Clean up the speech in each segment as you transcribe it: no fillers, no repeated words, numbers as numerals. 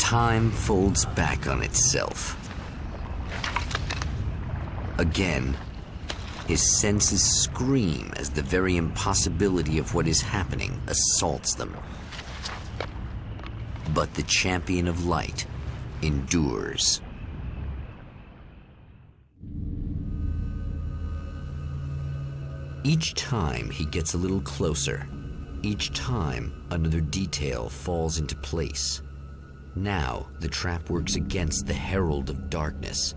Time folds back on itself. Again, his senses scream as the very impossibility of what is happening assaults them. But the champion of light endures. Each time he gets a little closer, each time another detail falls into place. Now the trap works against the herald of darkness.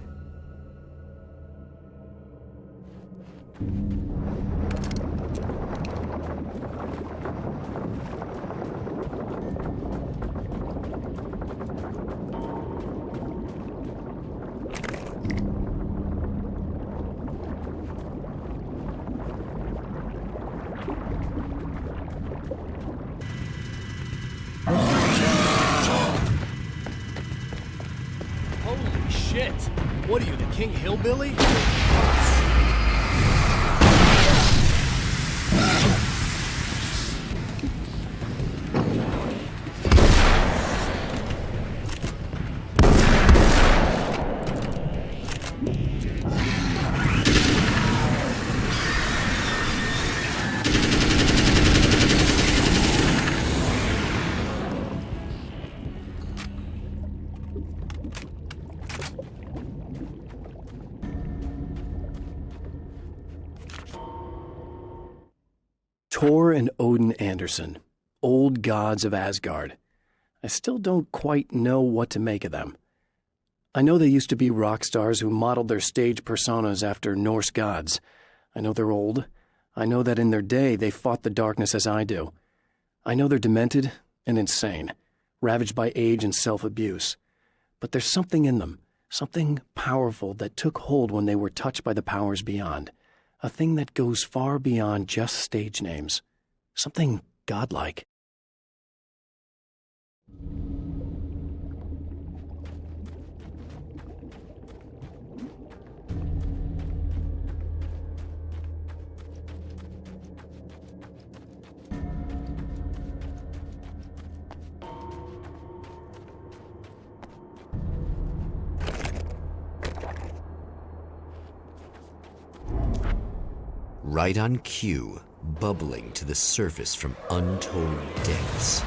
Holy shit! What are you, the King Hillbilly? Thor and Odin Anderson, old gods of Asgard. I still don't quite know what to make of them. I know they used to be rock stars who modeled their stage personas after Norse gods. I know they're old. I know that in their day they fought the darkness as I do. I know they're demented and insane, ravaged by age and self-abuse. But there's something in them, something powerful that took hold when they were touched by the powers beyond. A thing that goes far beyond just stage names. Something godlike. Right on cue, bubbling to the surface from untold depths,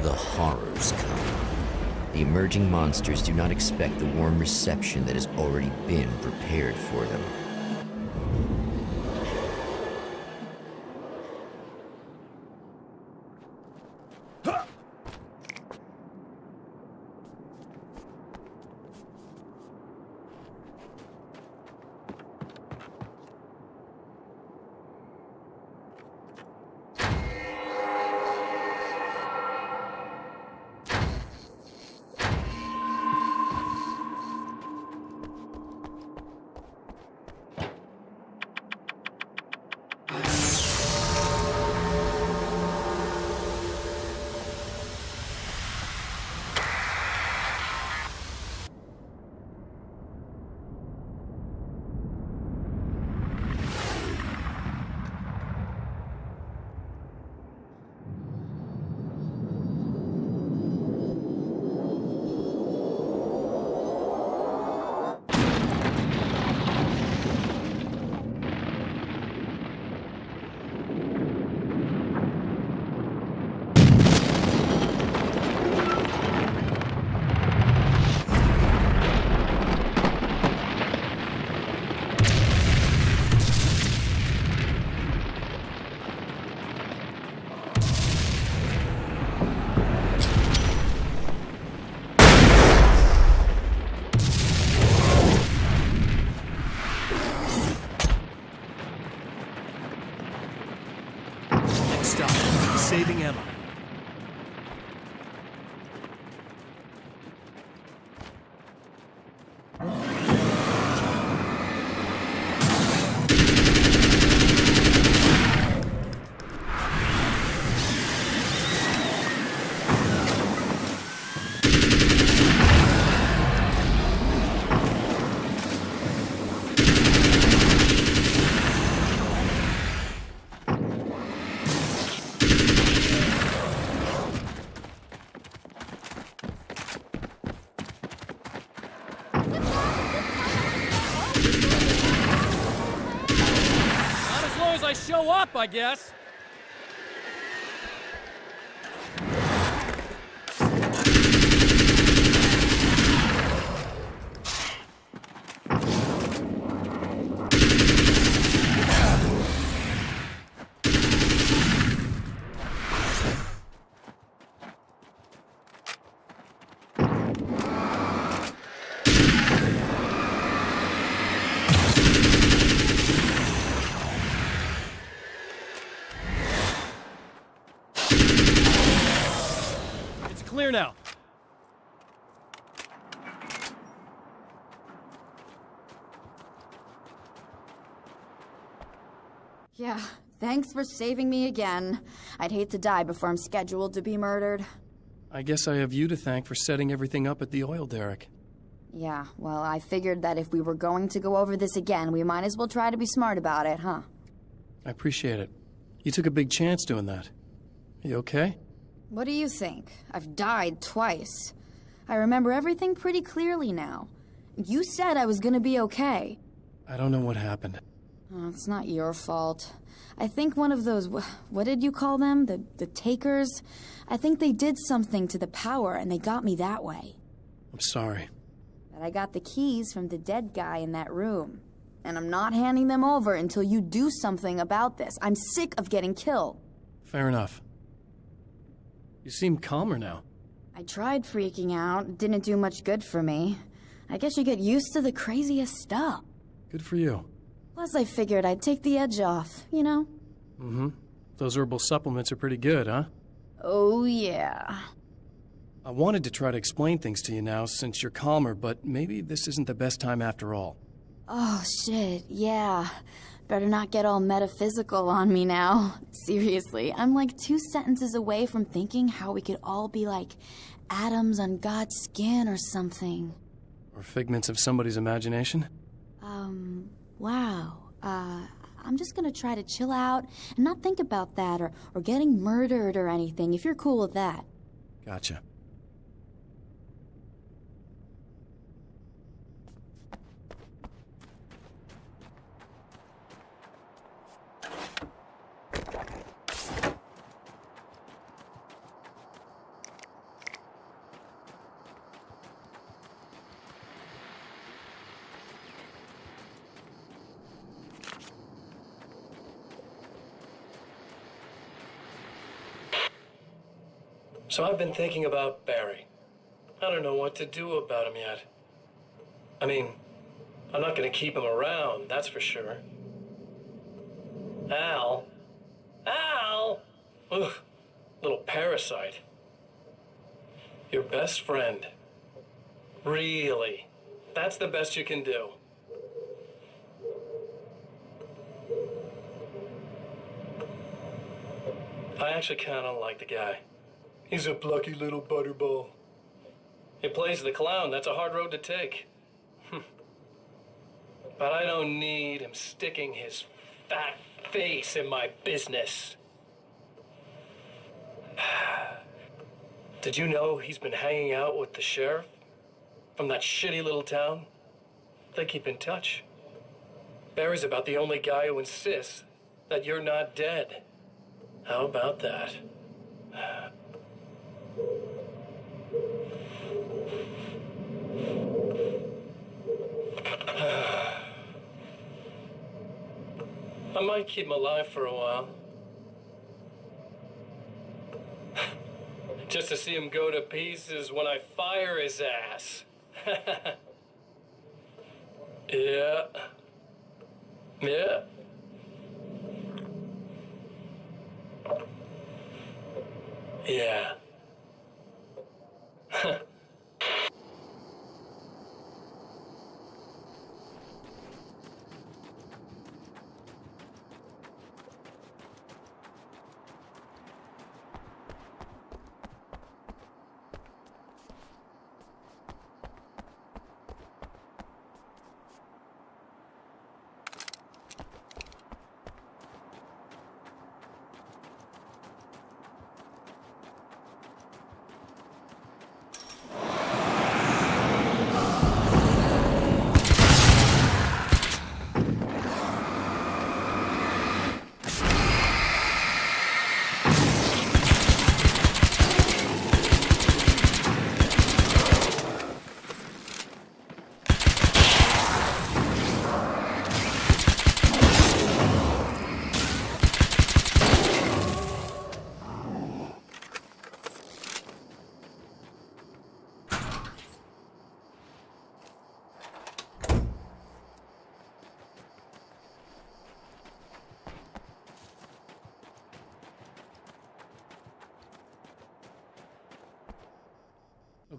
the horrors come. The emerging monsters do not expect the warm reception that has already been prepared for them. I show up, I guess. Clear now. Yeah, thanks for saving me again. I'd hate to die before I'm scheduled to be murdered. I guess I have you to thank for setting everything up at the oil derrick. Yeah, well, I figured that if we were going to go over this again, we might as well try to be smart about it, huh? I appreciate it. You took a big chance doing that. You okay? What do you think? I've died twice. I remember everything pretty clearly now. You said I was gonna be okay. I don't know what happened. Oh, it's not your fault. I think one of those, what did you call them? The takers? I think they did something to the power and they got me that way. I'm sorry. But I got the keys from the dead guy in that room. And I'm not handing them over until you do something about this. I'm sick of getting killed. Fair enough. You seem calmer now. I tried freaking out. It didn't do much good for me. I guess you get used to the craziest stuff. Good for you. Plus, I figured I'd take the edge off, you know? Mm-hmm. Those herbal supplements are pretty good, huh? Oh, yeah. I wanted to try to explain things to you now since you're calmer, but maybe this isn't the best time after all. Oh, shit, yeah. Better not get all metaphysical on me now. Seriously, I'm like 2 sentences away from thinking how we could all be like atoms on God's skin or something. Or figments of somebody's imagination? Wow. I'm just gonna try to chill out and not think about that or getting murdered or anything, if you're cool with that. Gotcha. So I've been thinking about Barry. I don't know what to do about him yet. I mean, I'm not gonna keep him around, that's for sure. Al? Ugh, little parasite. Your best friend. Really? That's the best you can do? I actually kinda like the guy. He's a plucky little butterball. He plays the clown. That's a hard road to take. But I don't need him sticking his fat face in my business. Did you know he's been hanging out with the sheriff from that shitty little town? They keep in touch. Barry's about the only guy who insists that you're not dead. How about that? I might keep him alive for a while. Just to see him go to pieces when I fire his ass. Yeah. Yeah. Yeah.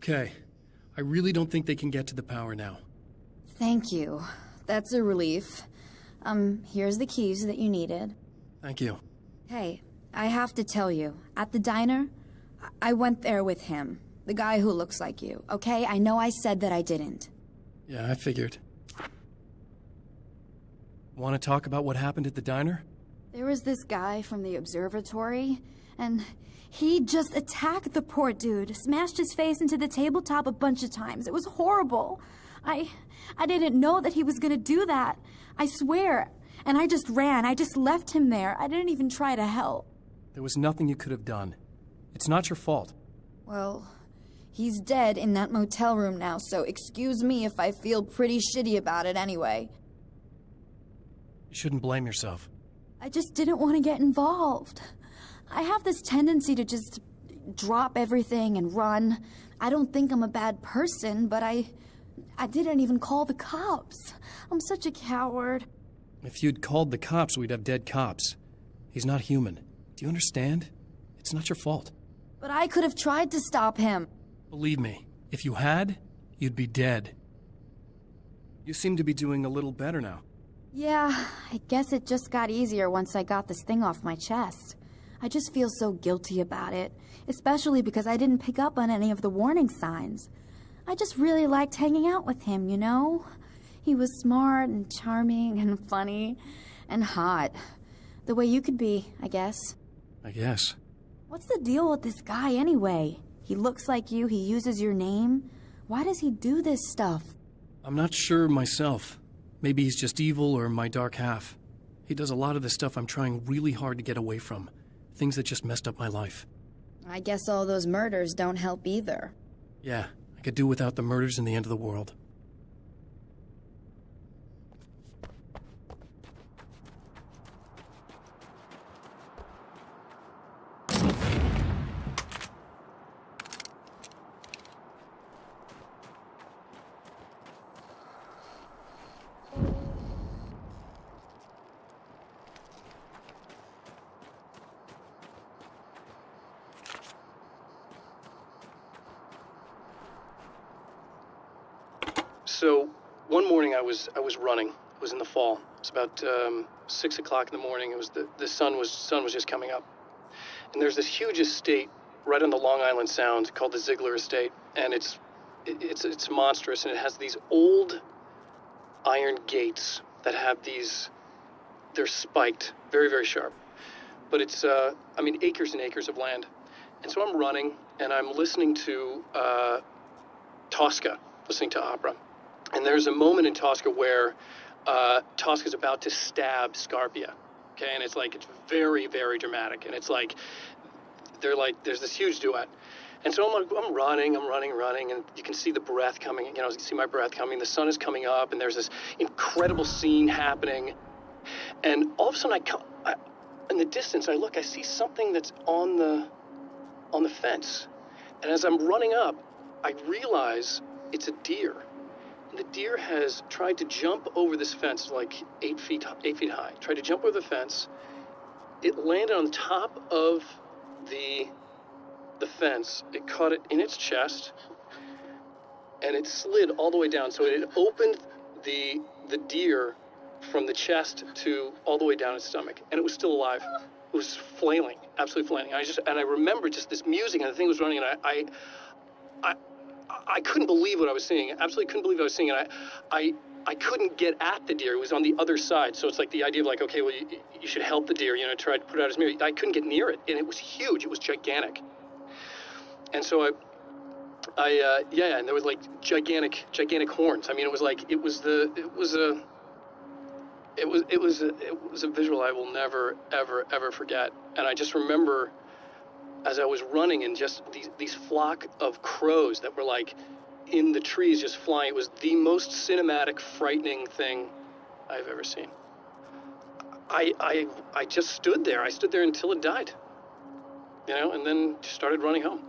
Okay. I really don't think they can get to the power now. Thank you. That's a relief. Here's the keys that you needed. Thank you. Hey, I have to tell you, at the diner, I went there with him. The guy who looks like you, okay? I know I said that I didn't. Yeah, I figured. Want to talk about what happened at the diner? There was this guy from the observatory, and he just attacked the poor dude, smashed his face into the tabletop a bunch of times. It was horrible. I didn't know that he was gonna do that. I swear. And I just ran. I just left him there. I didn't even try to help. There was nothing you could have done. It's not your fault. Well, he's dead in that motel room now, so excuse me if I feel pretty shitty about it anyway. You shouldn't blame yourself. I just didn't want to get involved. I have this tendency to just drop everything and run. I don't think I'm a bad person, but I didn't even call the cops. I'm such a coward. If you'd called the cops, we'd have dead cops. He's not human. Do you understand? It's not your fault. But I could have tried to stop him. Believe me, if you had, you'd be dead. You seem to be doing a little better now. Yeah, I guess it just got easier once I got this thing off my chest. I just feel so guilty about it, especially because I didn't pick up on any of the warning signs. I just really liked hanging out with him, you know? He was smart and charming and funny and hot. The way you could be, I guess. I guess. What's the deal with this guy anyway? He looks like you, he uses your name. Why does he do this stuff? I'm not sure myself. Maybe he's just evil or my dark half. He does a lot of the stuff I'm trying really hard to get away from. Things that just messed up my life. I guess all those murders don't help either. Yeah, I could do without the murders and the end of the world. So, one morning I was running. It was in the fall. It was about 6 o'clock in the morning. It was the sun was just coming up. And there's this huge estate right on the Long Island Sound called the Ziegler Estate, and it's monstrous, and it has these old iron gates that have they're spiked, very, very sharp. But it's acres and acres of land. And so I'm running, and I'm listening to Tosca, listening to opera. And there's a moment in Tosca where Tosca's about to stab Scarpia, okay? And it's very, very dramatic. And it's there's this huge duet. And so I'm running, and you can see the breath coming, you can see my breath coming. The sun is coming up, and there's this incredible scene happening. And all of a sudden, in the distance, I see something that's on the fence. And as I'm running up, I realize it's a deer. And the deer has tried to jump over this fence, 8 feet high. Tried to jump over the fence. It landed on top of the fence. It caught it in its chest, and it slid all the way down. So it opened the deer from the chest to all the way down its stomach, and it was still alive. It was flailing, absolutely flailing. I remember just this music, and the thing was running, and I couldn't believe what I was seeing. Absolutely couldn't believe what I was seeing. And I couldn't get at the deer. It was on the other side. So it's the idea of okay, well, you should help the deer, try to put it out his misery. I couldn't get near it. And it was huge. It was gigantic. And so and there was gigantic horns. I mean, it was a visual I will never, ever, ever forget. And I just remember, as I was running, and just these flock of crows that were in the trees just flying. It was the most cinematic, frightening thing I've ever seen. I just stood there. I stood there until it died, and then just started running home.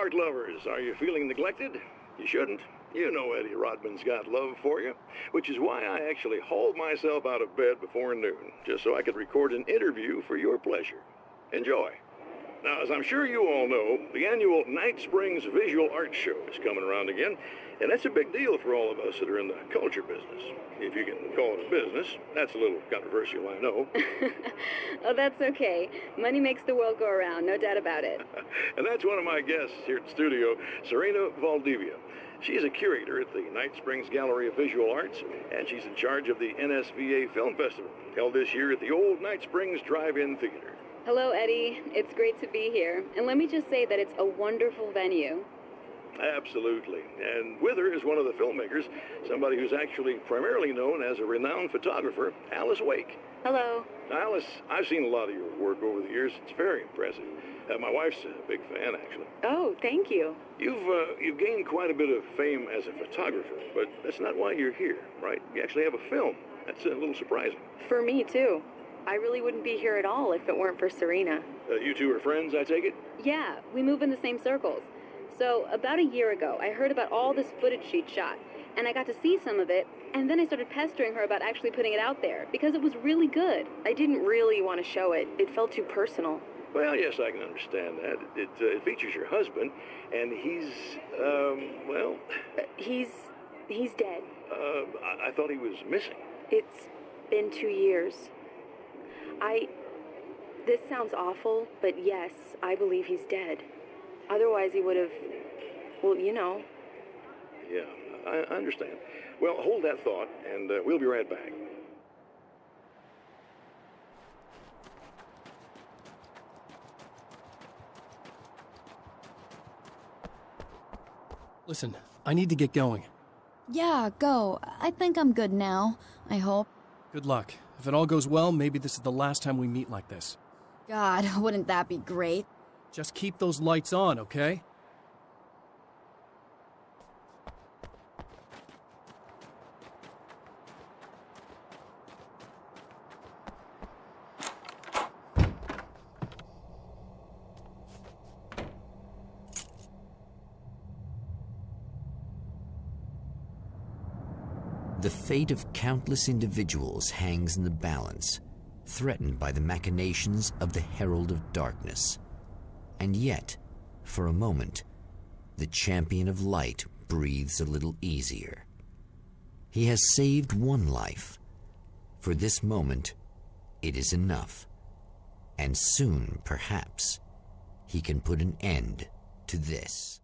art lovers, are you feeling neglected? You shouldn't. You know Eddie Rodman's got love for you, which is why I actually hauled myself out of bed before noon, just so I could record an interview for your pleasure. Enjoy. Now, as I'm sure you all know, the annual Night Springs Visual Arts Show is coming around again, and that's a big deal for all of us that are in the culture business. If you can call it a business. That's a little controversial, I know. Oh, that's okay. Money makes the world go around, no doubt about it. And that's one of my guests here at the studio, Serena Valdivia. She's a curator at the Night Springs Gallery of Visual Arts, and she's in charge of the NSVA Film Festival, held this year at the old Night Springs Drive-In Theater. Hello, Eddie. It's great to be here. And let me just say that it's a wonderful venue. Absolutely. And with her is one of the filmmakers, somebody who's actually primarily known as a renowned photographer, Alice Wake. Hello. Now, Alice, I've seen a lot of your work over the years. It's very impressive. My wife's a big fan, actually. Oh, thank you. You've gained quite a bit of fame as a photographer, but that's not why you're here, right? You actually have a film. That's a little surprising. For me, too. I really wouldn't be here at all if it weren't for Serena. You two are friends, I take it? Yeah, we move in the same circles. So, about a year ago, I heard about all this footage she'd shot, and I got to see some of it, and then I started pestering her about actually putting it out there, because it was really good. I didn't really want to show it. It felt too personal. Well, yes, I can understand that. It features your husband, and he's, well... He's dead. I thought he was missing. It's been 2 years. This sounds awful, but yes, I believe he's dead. Otherwise he would have, well, you know. Yeah, I understand. Well, hold that thought, and we'll be right back. Listen, I need to get going. Yeah, go. I think I'm good now. I hope. Good luck. If it all goes well, maybe this is the last time we meet like this. God, wouldn't that be great? Just keep those lights on, okay? The fate of countless individuals hangs in the balance, threatened by the machinations of the Herald of Darkness. And yet, for a moment, the champion of light breathes a little easier. He has saved one life. For this moment, it is enough. And soon, perhaps, he can put an end to this.